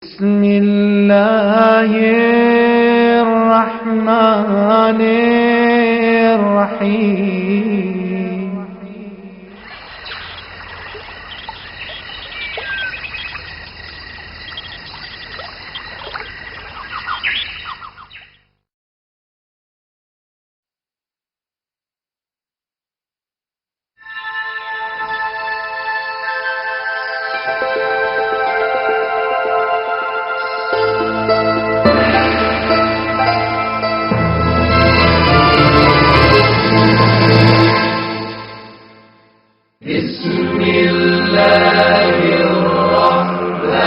بسم الله الرحمن الرحيم. بسم الله الرحمن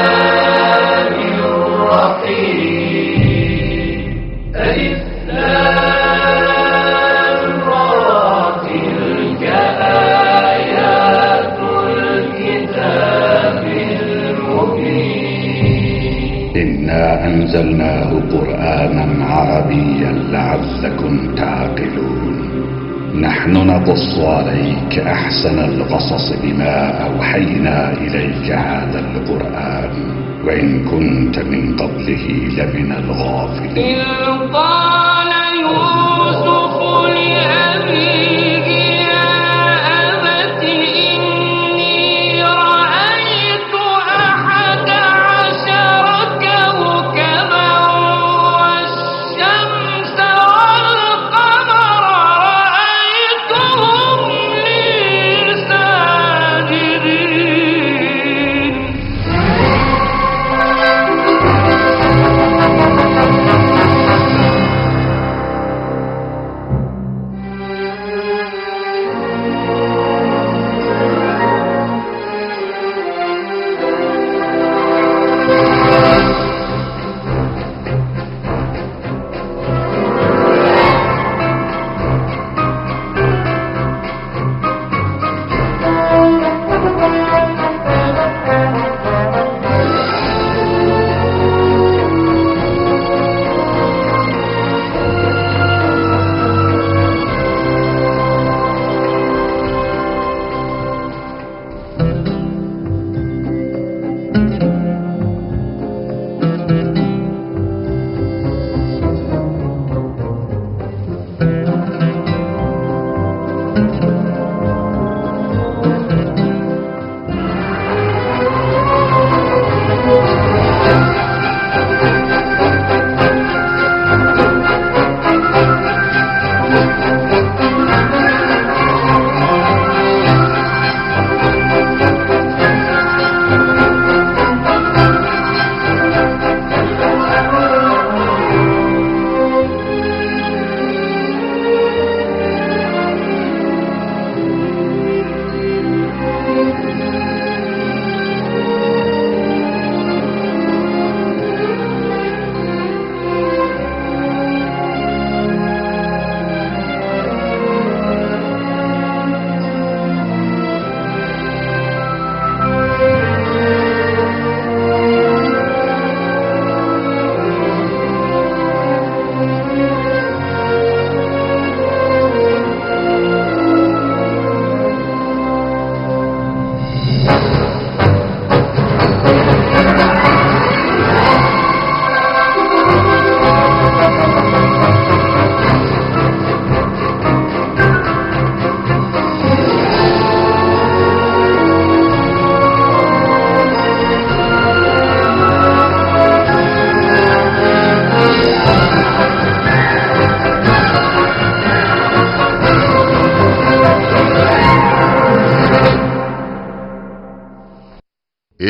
الرحيم. ألف لام را تلك آيات الكتاب المبين. إنا أنزلناه قرآنا عربيا لعلكم تعقلون. نحن نقص عليك أحسن القصص بما أوحينا إليك هذا القرآن وإن كنت من قبله لمن الغافلين. إذ قال يوسف لأبيه يا أبت إني رأيت 11 كوكبا والشمس والقمر رأيتهم لي ساجدين.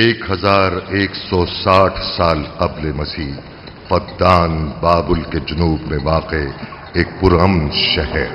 ایک 1160 سال قبل مسیح پدان بابل کے جنوب میں واقع ایک پرامن شہر.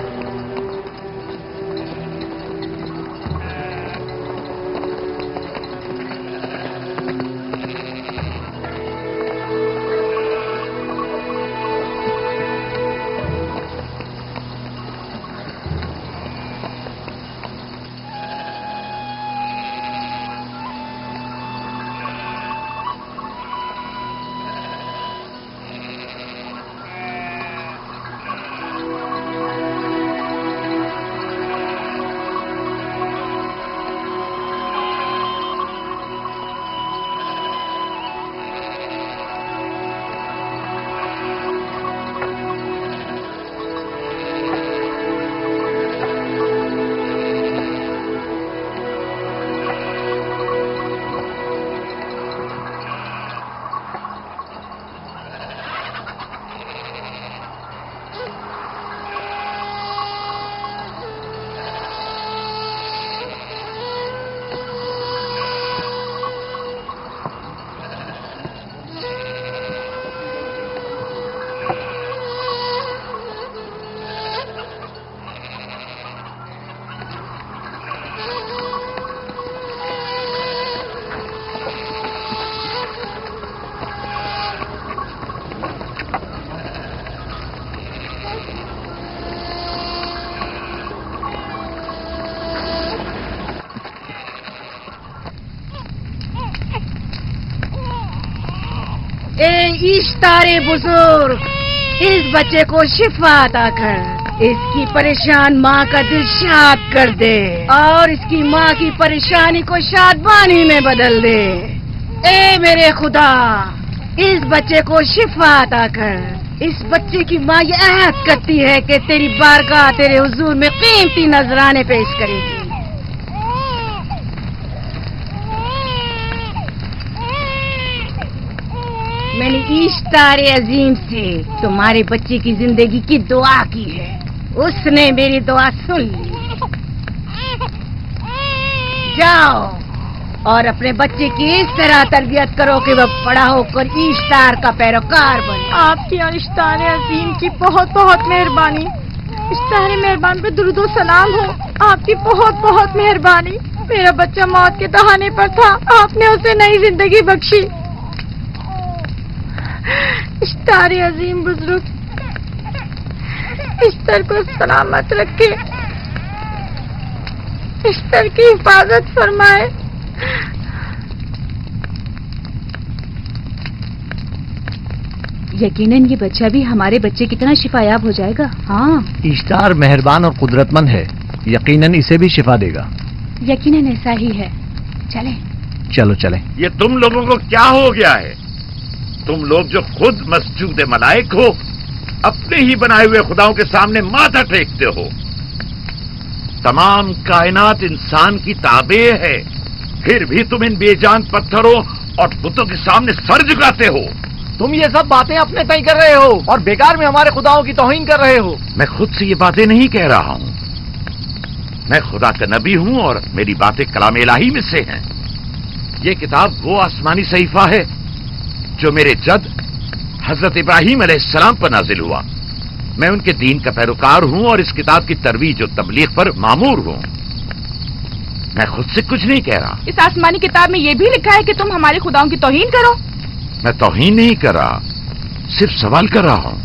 اشتار بزرگ اس بچے کو شفا عطا کر، اس کی پریشان ماں کا دل شاد کر دے اور اس کی ماں کی پریشانی کو شادمانی میں بدل دے۔ اے میرے خدا، اس بچے کو شفا عطا کر۔ اس بچے کی ماں یہ عہد کرتی ہے کہ تیری بارگاہ تیرے حضور میں قیمتی نذرانے پیش کرے گی۔ میں نے اشتار عظیم سے تمہارے بچے کی زندگی کی دعا کی ہے، اس نے میری دعا سن لی۔ جاؤ اور اپنے بچے کی اس طرح تربیت کرو کہ وہ بڑا ہو کر اشتار کا پیروکار بنے۔ آپ کی اشتار عظیم کی بہت بہت مہربانی۔ اشتار مہربان پہ درود و سلام ہو، آپ کی بہت بہت مہربانی۔ میرا بچہ موت کے دہانے پر تھا، آپ نے اسے نئی زندگی بخشی۔ اشتار عظیم بزرگ اشتر کو سلامت رکھے، اشتر کی حفاظت فرمائے۔ یقیناً یہ بچہ بھی ہمارے بچے کی طرح شفا یاب ہو جائے گا۔ ہاں اشتار مہربان اور قدرت مند ہے، یقیناً اسے بھی شفا دے گا۔ یقیناً ایسا ہی ہے، چلیں۔ چلو چلیں۔ یہ تم لوگوں کو کیا ہو گیا ہے؟ تم لوگ جو خود مسجود ملائک ہو، اپنے ہی بنائے ہوئے خداؤں کے سامنے ماتھا ٹیکتے ہو۔ تمام کائنات انسان کی تابع ہے، پھر بھی تم ان بے جان پتھروں اور بتوں کے سامنے سر جھکاتے ہو۔ تم یہ سب باتیں اپنے تئیں کر رہے ہو اور بیکار میں ہمارے خداؤں کی توہین کر رہے ہو۔ میں خود سے یہ باتیں نہیں کہہ رہا ہوں، میں خدا کا نبی ہوں اور میری باتیں کلام الہی میں سے ہیں۔ یہ کتاب وہ آسمانی صحیفہ ہے جو میرے جد حضرت ابراہیم علیہ السلام پر نازل ہوا۔ میں ان کے دین کا پیروکار ہوں اور اس کتاب کی ترویج و تبلیغ پر مامور ہوں۔ میں خود سے کچھ نہیں کہہ رہا۔ اس آسمانی کتاب میں یہ بھی لکھا ہے کہ تم ہمارے خداؤں کی توہین کرو۔ میں توہین نہیں کر رہا، صرف سوال کر رہا ہوں۔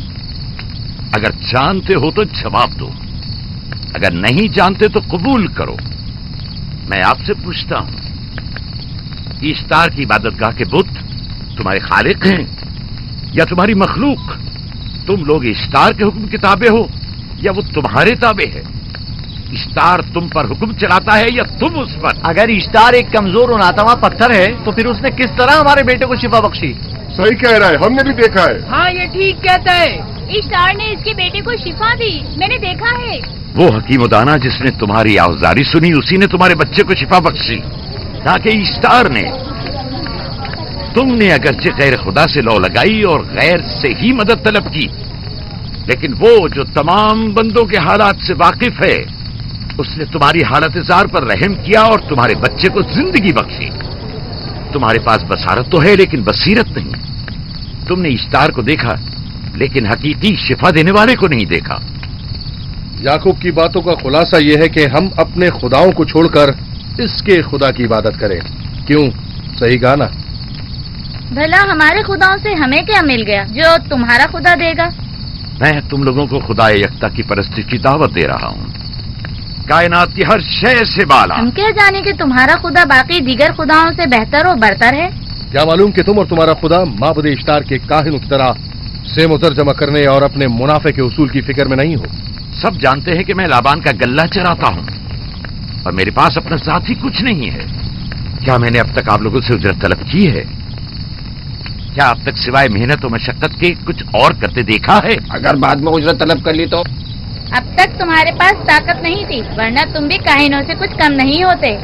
اگر جانتے ہو تو جواب دو، اگر نہیں جانتے تو قبول کرو۔ میں آپ سے پوچھتا ہوں، اشتار کی عبادت گاہ کے بت تمہارے خالق ہیں یا تمہاری مخلوق؟ تم لوگ اشتار کے حکم کے تابع ہو یا وہ تمہارے تابع ہے؟ اشتار تم پر حکم چلاتا ہے یا تم اس پر؟ اگر اشتار ایک کمزور اور ناتواں پتھر ہے تو پھر اس نے کس طرح ہمارے بیٹے کو شفا بخشی؟ صحیح کہہ رہا ہے، ہم نے بھی دیکھا ہے۔ ہاں یہ ٹھیک کہتا ہے، اشتار نے اس کے بیٹے کو شفا دی، میں نے دیکھا ہے۔ وہ حکیم و دانا جس نے تمہاری آوزاری سنی، اسی نے تمہارے بچے کو شفا بخشی، تاکہ اشتار نے۔ تم نے اگرچہ غیر خدا سے لو لگائی اور غیر سے ہی مدد طلب کی، لیکن وہ جو تمام بندوں کے حالات سے واقف ہے، اس نے تمہاری حالت زار پر رحم کیا اور تمہارے بچے کو زندگی بخشی۔ تمہارے پاس بصارت تو ہے لیکن بصیرت نہیں۔ تم نے اشتار کو دیکھا لیکن حقیقی شفا دینے والے کو نہیں دیکھا۔ یعقوب کی باتوں کا خلاصہ یہ ہے کہ ہم اپنے خداؤں کو چھوڑ کر اس کے خدا کی عبادت کریں۔ کیوں؟ صحیح کہا نا؟ بھلا ہمارے خداؤں سے ہمیں کیا مل گیا جو تمہارا خدا دے گا؟ میں تم لوگوں کو خدا یکتا کی پرستی کی دعوت دے رہا ہوں، کائنات کی ہر شے سے بالا۔ ہم کیا جانے کہ تمہارا خدا باقی دیگر خداؤں سے بہتر و برتر ہے؟ کیا معلوم کہ تم اور تمہارا خدا معبود اشتار کے کاہنوں کی طرح سیم و زر جمع کرنے اور اپنے منافع کے اصول کی فکر میں نہیں ہو؟ سب جانتے ہیں کہ میں لابان کا گلہ چراتا ہوں اور میرے پاس اپنا ذاتی کچھ نہیں ہے۔ کیا میں نے اب تک آپ لوگوں سے اجرت طلب کی ہے؟ کیا اب تک سوائے محنت و مشقت کے کچھ اور کرتے دیکھا ہے؟ اگر بعد میں اجرت طلب کر لی تو؟ اب تک تمہارے پاس طاقت نہیں تھی، ورنہ تم بھی کاہنوں سے کچھ کم نہیں ہوتے۔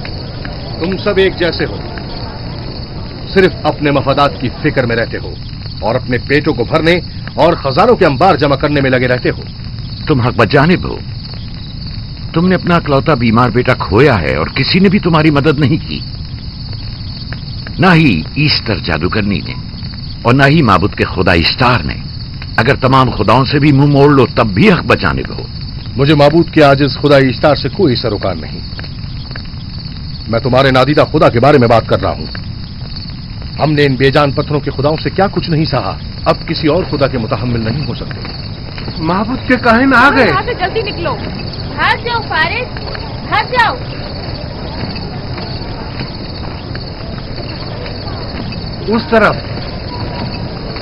تم سب ایک جیسے ہو، صرف اپنے مفادات کی فکر میں رہتے ہو اور اپنے پیٹوں کو بھرنے اور خزانوں کے انبار جمع کرنے میں لگے رہتے ہو۔ تم حق بجانب ہو، تم نے اپنا اکلوتا بیمار بیٹا کھویا ہے اور کسی نے بھی تمہاری مدد نہیں کی، نہ ہی ایسٹر جادوگرنی نے اور نہ ہی معبود کے خدا اشتار نے۔ اگر تمام خداؤں سے بھی منہ موڑ لو تب بھی حق بجانب ہو۔ مجھے معبود کے عاجز خدا اشتار سے کوئی سروکار نہیں، میں تمہارے نادیدہ خدا کے بارے میں بات کر رہا ہوں۔ ہم نے ان بے جان پتھروں کے خداؤں سے کیا کچھ نہیں سہا، اب کسی اور خدا کے متحمل نہیں ہو سکتے۔ معبود کے کاہن آ گئے۔ یہاں سے جلدی نکلو۔ بھاگ جاؤ فارس، بھاگ جاؤ۔ اس طرف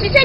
اسے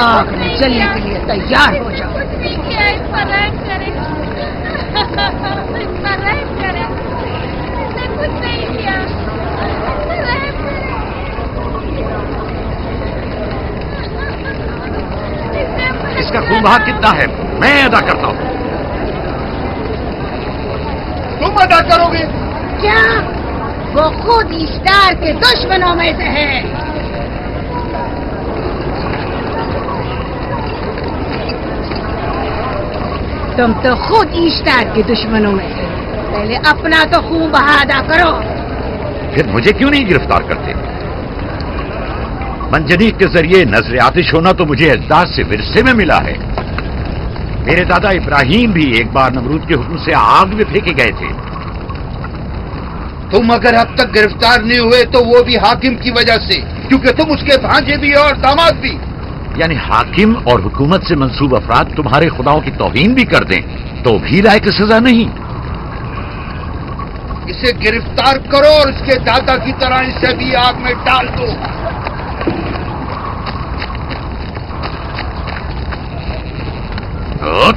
آگ میں جلنے کے لیے تیار ہو جاؤ. کچھ نہیں کیا، اس پر رحم کریں. اس پر رحم کریں. اس نے کچھ نہیں کیا. اس پر رحم کریں. اس کا خون بہا کتنا ہے میں ادا کرتا ہوں. تم ادا کرو گے؟ کیا وہ خود ایسٹار کے دشمنوں میں سے ہے؟ تم تو خود ایسٹار کے دشمنوں میں سے. پہلے اپنا تو خون بہا ادا کرو. پھر مجھے کیوں نہیں گرفتار کرتے؟ منجنیق کے ذریعے نظر آتش ہونا تو مجھے اجداد سے ورثے میں ملا ہے. میرے دادا ابراہیم بھی ایک بار نمرود کے حکم سے آگ میں پھینکے گئے تھے. تم اگر اب تک گرفتار نہیں ہوئے تو وہ بھی حاکم کی وجہ سے، کیونکہ تم اس کے بھانجے بھی اور داماد بھی. یعنی حاکم اور حکومت سے منسوب افراد تمہارے خداؤں کی توہین بھی کر دیں تو بھی لائق سزا نہیں. اسے گرفتار کرو اور اس کے دادا کی طرح اسے بھی آگ میں ڈال دو.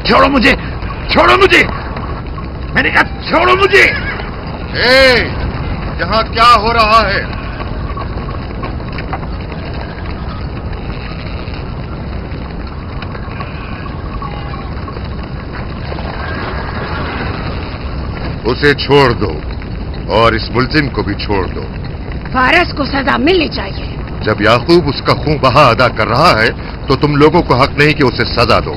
چھوڑو مجھے، چھوڑو مجھے، میں نے کہا چھوڑو مجھے. یہاں کیا ہو رہا ہے؟ اسے چھوڑ دو اور اس ملزم کو بھی چھوڑ دو. فارس کو سزا ملنی چاہیے. جب یعقوب اس کا خون بہا ادا کر رہا ہے تو تم لوگوں کو حق نہیں کہ اسے سزا دو.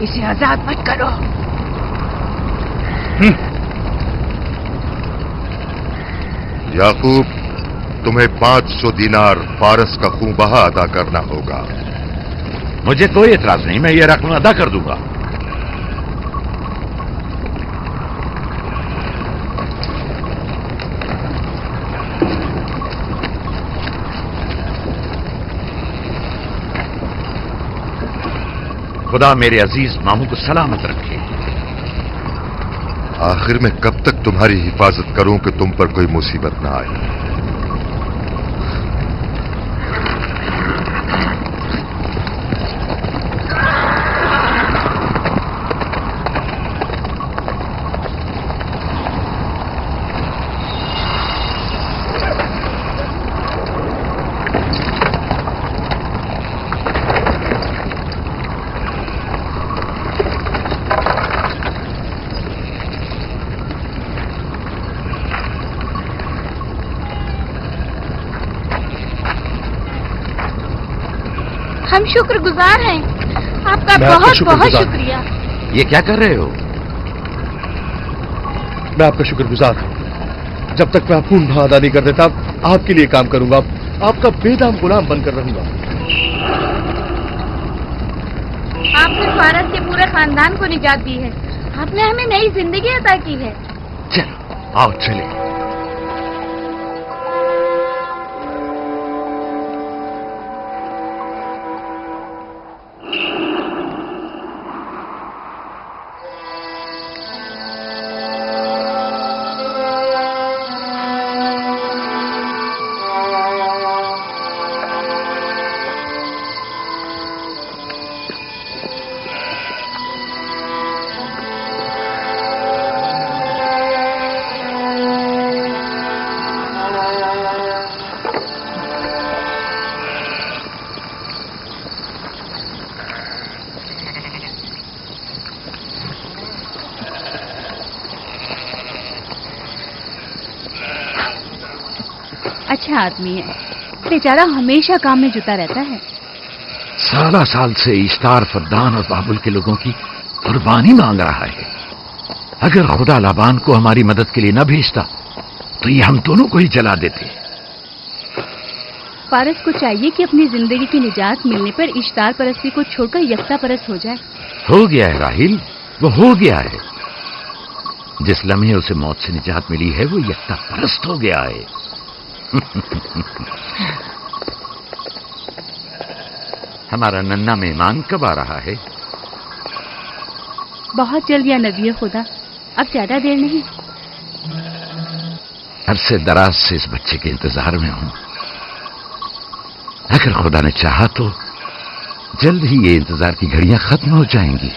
اسے آزاد مت کرو. یعقوب تمہیں 500 دینار فارس کا خون بہا ادا کرنا ہوگا. مجھے کوئی اعتراض نہیں، میں یہ رقم ادا کر دوں گا. خدا میرے عزیز ماموں کو سلامت رکھے. آخر میں کب تک تمہاری حفاظت کروں کہ تم پر کوئی مصیبت نہ آئے؟ ہم شکر گزار ہیں آپ کا. میں آپ کا بہت شکر بہت گزار. شکریہ. یہ کیا کر رہے ہو؟ میں آپ کا شکر گزار ہوں. جب تک میں خون بہا ادا نہیں کر دیتا آپ کے لیے کام کروں گا. آپ کا بے دام غلام بن کر رہوں گا. آپ نے فارس کے پورے خاندان کو نجات دی ہے. آپ نے ہمیں نئی زندگی عطا کی ہے. چلو آؤ چلے. اچھا آدمی ہے، بیچارہ ہمیشہ کام میں جتا رہتا ہے. سالہ سال سے اشتار فردان اور بابل کے لوگوں کی قربانی مانگ رہا ہے. اگر خدا لابان کو ہماری مدد کے لیے نہ بھیجتا تو یہ ہم دونوں کو ہی جلا دیتے. فارس کو چاہیے کہ اپنی زندگی کی نجات ملنے پر اشتار پرستی کو چھوڑ کر یکتا پرست ہو جائے. ہو گیا ہے راہیل، وہ ہو گیا ہے. جس لمحے اسے موت سے نجات ملی ہے وہ یکتا پرست ہو گیا ہے. ہمارا ننھا مہمان کب آ رہا ہے؟ بہت جلد یا نبی خدا. اب زیادہ دیر نہیں. عرصے دراز سے اس بچے کے انتظار میں ہوں. اگر خدا نے چاہا تو جلد ہی یہ انتظار کی گھڑیاں ختم ہو جائیں گی.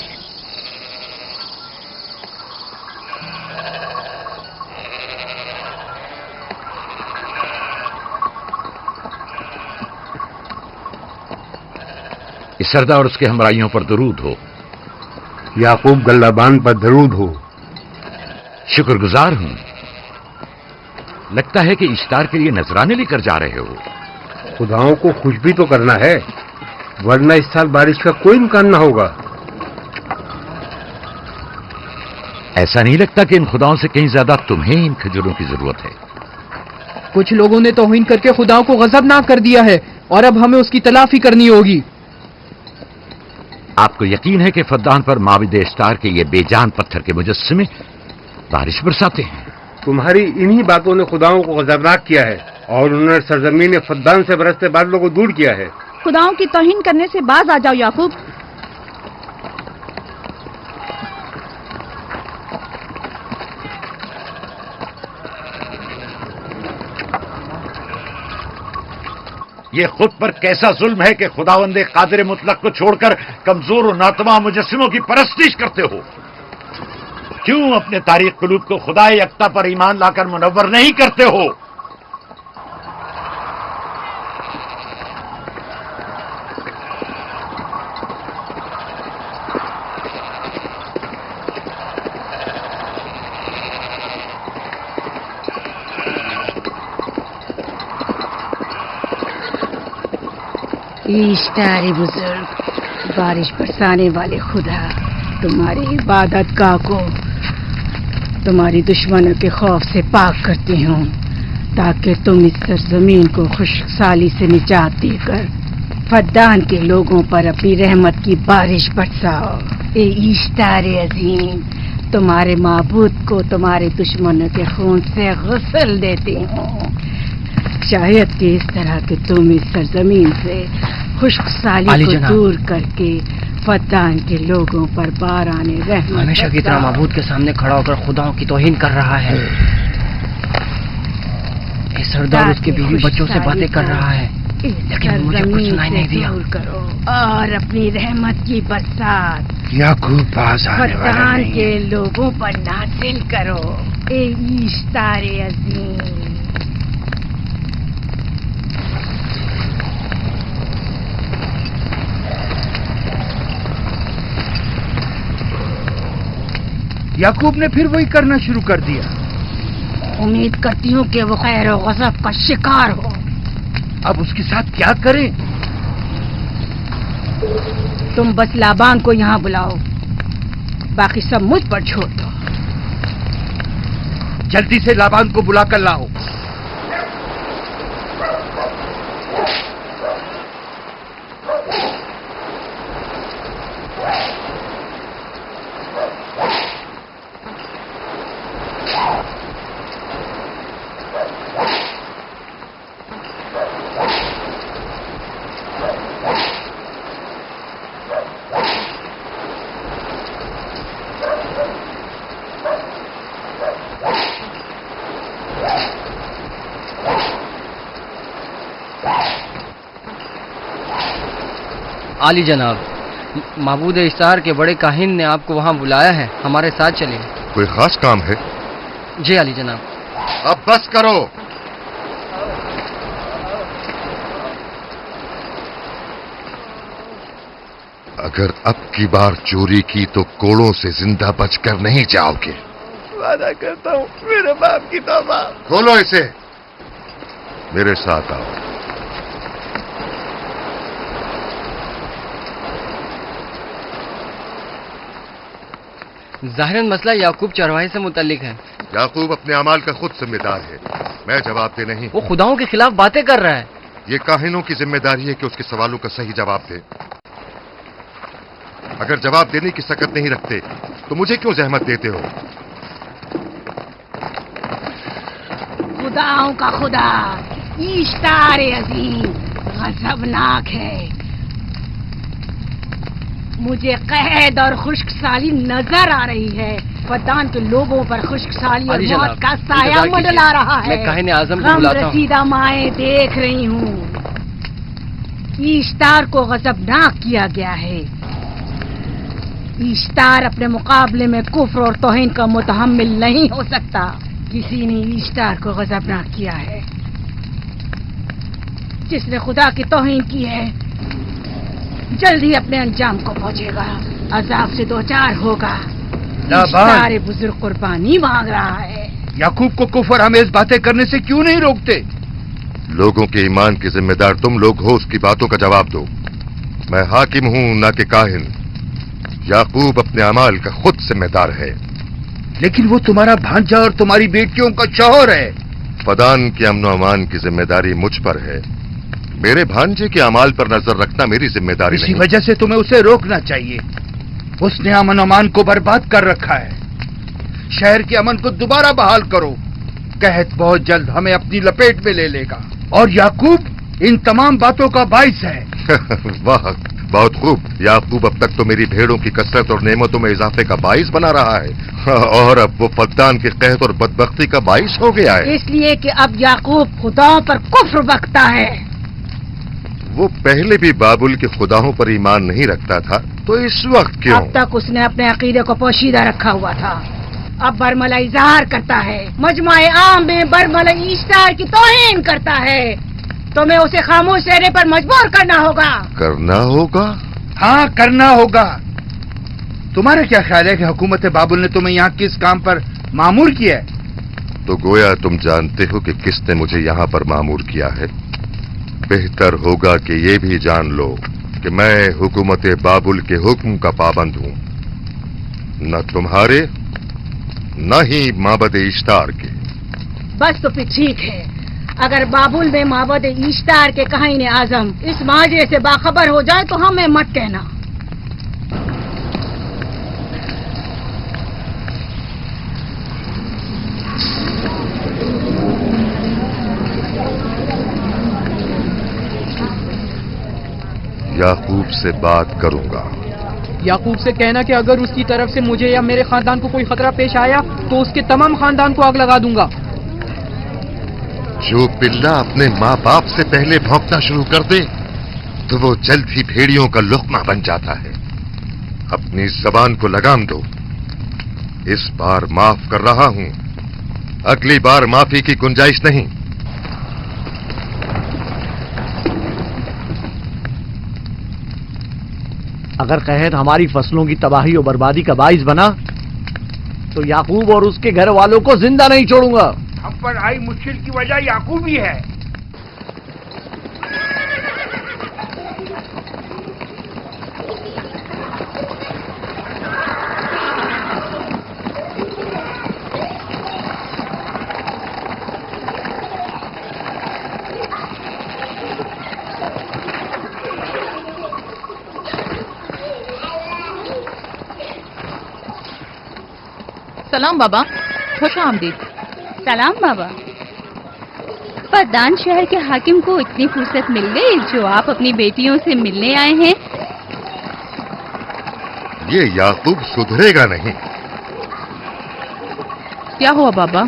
اس سردار اور اس کے ہمراہیوں پر درود ہو. یعقوب گلابان پر درود ہو. شکر گزار ہوں. لگتا ہے کہ اشتار کے لیے نذرانے لے کر جا رہے ہو. خداؤں کو خوش بھی تو کرنا ہے، ورنہ اس سال بارش کا کوئی امکان نہ ہوگا. ایسا نہیں لگتا کہ ان خداؤں سے کہیں زیادہ تمہیں ان کھجوروں کی ضرورت ہے؟ کچھ لوگوں نے توہین کر کے خداؤں کو غضبناک کر دیا ہے اور اب ہمیں اس کی تلافی کرنی ہوگی. آپ کو یقین ہے کہ فدان پر معبد اشتار کے یہ بے جان پتھر کے مجسمے بارش برساتے ہیں؟ تمہاری انہی باتوں نے خداؤں کو غضبناک کیا ہے اور انہوں نے سرزمین فدان سے برستے بادلوں کو دور کیا ہے. خداؤں کی توہین کرنے سے باز آ جاؤ یعقوب. یہ خود پر کیسا ظلم ہے کہ خداوند قادر مطلق کو چھوڑ کر کمزور و ناتواں مجسموں کی پرستش کرتے ہو؟ کیوں اپنے تاریخ قلوب کو خدا یکتا پر ایمان لا کر منور نہیں کرتے ہو؟ اشتار بزرگ، بارش برسانے والے خدا، تمہاری عبادت گاہ کو تمہاری دشمنوں کے خوف سے پاک کرتی ہوں تاکہ تم اس سرزمین کو خشک سالی سے نجات دے کر فدان کے لوگوں پر اپنی رحمت کی بارش برساؤ. اے اشتار عظیم، تمہارے معبود کو تمہارے دشمنوں کے خون سے غسل دیتی ہوں. شاید کہ اس طرح کہ تم اس سرزمین سے خشک سالی کو دور کر کے فدان کے لوگوں پر باران رحمت ہمیشہ کی طرح معبود کے سامنے کھڑا ہو کر خداؤں کی توہین کر رہا ہے. اے سردار اس کے بیوی بچوں سے باتیں کر رہا ہے لیکن مجھے کچھ سنائی نہیں دیا. کرو اور اپنی رحمت کی برسات یعقوب باز آنے والا فدان نہیں. کے لوگوں پر نازل کرو. اے اشتار عظیم، یعقوب نے پھر وہی کرنا شروع کر دیا. امید کرتی ہوں کہ وہ خیر و غضب کا شکار ہو. اب اس کے ساتھ کیا کریں؟ تم بس لابان کو یہاں بلاؤ، باقی سب مجھ پر چھوڑ دو. جلدی سے لابان کو بلا کر لاؤ. عالی جناب، معبود اشتار کے بڑے کاہن نے آپ کو وہاں بلایا ہے، ہمارے ساتھ چلیں. کوئی خاص کام ہے؟ جی عالی جناب. اب بس کرو. اگر اب کی بار چوری کی تو کوڑوں سے زندہ بچ کر نہیں جاؤ گے. وعدہ کرتا ہوں میرے باپ کی توبہ. کھولو اسے، میرے ساتھ آؤ. ظاہراً مسئلہ یعقوب چرواہے سے متعلق ہے. یعقوب اپنے اعمال کا خود ذمہ دار ہے، میں جواب دہ نہیں. وہ خداؤں کے خلاف باتیں کر رہا ہے. یہ کاہنوں کی ذمہ داری ہے کہ اس کے سوالوں کا صحیح جواب دے. اگر جواب دینے کی سکت نہیں رکھتے تو مجھے کیوں زحمت دیتے ہو؟ خداؤں کا خدا اشتار عظیم غضبناک ہے. مجھے قحط اور خشک سالی نظر آ رہی ہے. فدان کے لوگوں پر خشک سالی اور موت کا سایہ منڈلا رہا ہے. میں کاہن اعظم کو غم بلاتا ہوں. رسیدہ مائیں دیکھ رہی ہوں. ایشتار کو غضبناک کیا گیا ہے. ایشتار اپنے مقابلے میں کفر اور توہین کا متحمل نہیں ہو سکتا. کسی نے ایشتار کو غضبناک کیا ہے. جس نے خدا کی توہین کی ہے جلد ہی اپنے انجام کو پہنچے گا. عذاب سے دوچار ہوگا. ایشتار بزرگ قربانی مانگ رہا ہے. یعقوب کو کفر آمیز باتیں کرنے سے کیوں نہیں روکتے؟ لوگوں کے ایمان کے ذمہ دار تم لوگ ہو، اس کی باتوں کا جواب دو. میں حاکم ہوں نہ کہ کاہن. یعقوب اپنے اعمال کا خود ذمہ دار ہے. لیکن وہ تمہارا بھانجا اور تمہاری بیٹیوں کا شوہر ہے. فدان کے امن و امان کی ذمہ داری مجھ پر ہے. میرے بھانجے کے اعمال پر نظر رکھنا میری ذمہ داری اسی نہیں. وجہ سے تمہیں اسے روکنا چاہیے. اس نے امن و امان کو برباد کر رکھا ہے. شہر کے امن کو دوبارہ بحال کرو. قحط بہت جلد ہمیں اپنی لپیٹ میں لے لے گا اور یعقوب ان تمام باتوں کا باعث ہے. واہ، بہت خوب. یعقوب اب تک تو میری بھیڑوں کی کثرت اور نعمتوں میں اضافے کا باعث بنا رہا ہے، اور اب وہ فدان کے قحط اور بدبختی کا باعث ہو گیا ہے. اس لیے کہ اب یعقوب خداؤں پر کفر بکتا ہے. وہ پہلے بھی بابل کے خداؤں پر ایمان نہیں رکھتا تھا، تو اس وقت کیوں؟ اب تک اس نے اپنے عقیدے کو پوشیدہ رکھا ہوا تھا. اب برملا اظہار کرتا ہے، مجمع عام میں برملا ایشتار کی توہین کرتا ہے. تمہیں اسے خاموش رہنے پر مجبور کرنا ہوگا. کرنا ہوگا؟ ہاں، کرنا ہوگا. تمہارا کیا خیال ہے کہ حکومت بابل نے تمہیں یہاں کس کام پر مامور کیا ہے؟ تو گویا تم جانتے ہو کہ کس نے مجھے یہاں پر مامور کیا ہے. بہتر ہوگا کہ یہ بھی جان لو کہ میں حکومت بابل کے حکم کا پابند ہوں، نہ تمہارے نہ ہی معبد ایشتار کے. بس تو پھر ٹھیک ہے. اگر بابل میں معبد ایشتار کے کاہن اعظم اس ماجرے سے باخبر ہو جائے تو ہمیں مت کہنا. یعقوب سے بات کروں گا. یعقوب سے کہنا کہ اگر اس کی طرف سے مجھے یا میرے خاندان کو کوئی خطرہ پیش آیا تو اس کے تمام خاندان کو آگ لگا دوں گا. جو پلہ اپنے ماں باپ سے پہلے بھونکنا شروع کر دے تو وہ جلد ہی بھیڑیوں کا لقمہ بن جاتا ہے. اپنی زبان کو لگام دو. اس بار معاف کر رہا ہوں، اگلی بار معافی کی گنجائش نہیں. اگر قحط ہماری فصلوں کی تباہی اور بربادی کا باعث بنا تو یعقوب اور اس کے گھر والوں کو زندہ نہیں چھوڑوں گا. ہم پر آئی مشکل کی وجہ یعقوب ہی ہے. سلام بابا، خوش آمدید. سلام بابا. فدان شہر کے حاکم کو اتنی فرصت مل گئی جو آپ اپنی بیٹیوں سے ملنے آئے ہیں. یہ یعقوب سدھرے گا نہیں. کیا ہوا بابا؟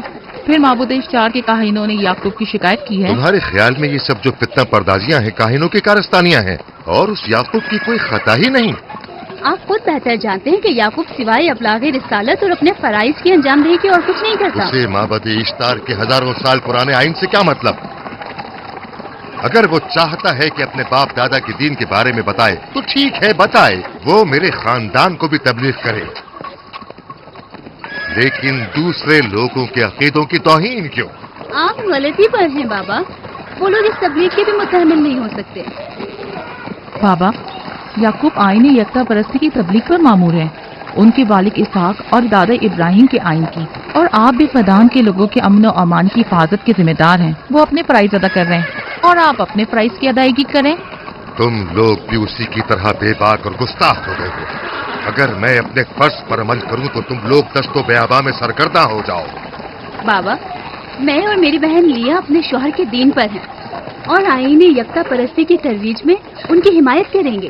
پھر معبود اشتار کے کاہنوں نے یعقوب کی شکایت کی ہے؟ تمہارے خیال میں یہ سب جو فتنہ پردازیاں ہیں کاہنوں کی کارستانیاں ہیں، اور اس یعقوب کی کوئی خطا ہی نہیں. آپ خود بہتر جانتے ہیں کہ یعقوب سوائے ابلاغ رسالت اور اپنے فرائض کی انجام دہی کے اور کچھ نہیں کرتا. اسے معبد اشتار کے ہزاروں سال پرانے آئین سے کیا مطلب؟ اگر وہ چاہتا ہے کہ اپنے باپ دادا کے دین کے بارے میں بتائے تو ٹھیک ہے، بتائے. وہ میرے خاندان کو بھی تبلیغ کرے، لیکن دوسرے لوگوں کے عقیدوں کی توہین کیوں؟ آپ غلطی پر ہیں بابا. وہ لوگ اس تبلیغ کے بھی متحمل نہیں ہو سکتے. بابا، یعقوب آئین یکتا پرستی کی تبلیغ پر مامور ہیں، ان کے والد اسحاق اور دادا ابراہیم کے آئین کی. اور آپ بھی فدان کے لوگوں کے امن و امان کی حفاظت کے ذمہ دار ہیں. وہ اپنے فرائض ادا کر رہے ہیں اور آپ اپنے فرائض کی ادائیگی کریں. تم لوگ بھی اسی کی طرح بے باک اور گستاخ ہو گئے ہو. اگر میں اپنے فرض پر عمل کروں تو تم لوگ دست و بیاباں میں سرگرداں ہو جاؤ. بابا، میں اور میری بہن لیا اپنے شوہر کے دین پر ہیں اور آئین یکتا پرستی کی ترویج میں ان کی حمایت کریں گے.